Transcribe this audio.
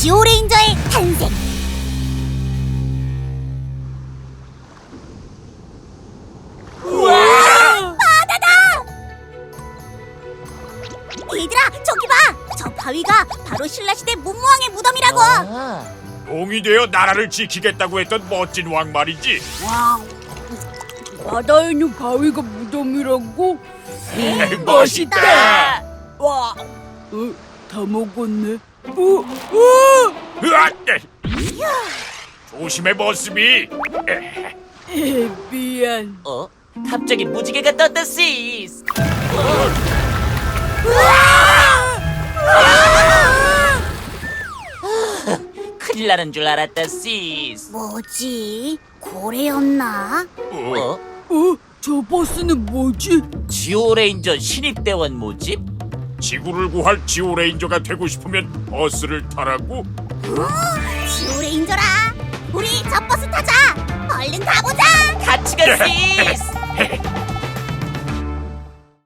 지오레인저의 탄생. 우와! 바다다! 얘들아, 저기 봐! 저 바위가 바로 신라시대 문무왕의 무덤이라고! 공이 되어 나라를 지키겠다고 했던 멋진 왕 말이지. 바다에 있는 바위가 무덤이라고? 멋있다. 와, 다 먹었네. 으악! 조심해 머스비. 미안. 갑자기 무지개가 떴다 시스. 큰일 나는 줄 알았다 시스. 뭐지? 고래였나? 저 버스는 뭐지? 지오레인저 신입대원 모집? 지구를 구할 지오레인저가 되고 싶으면 버스를 타라고? 지오레인저라! 우리 저 버스 타자! 얼른 가보자! 같이 가 시스.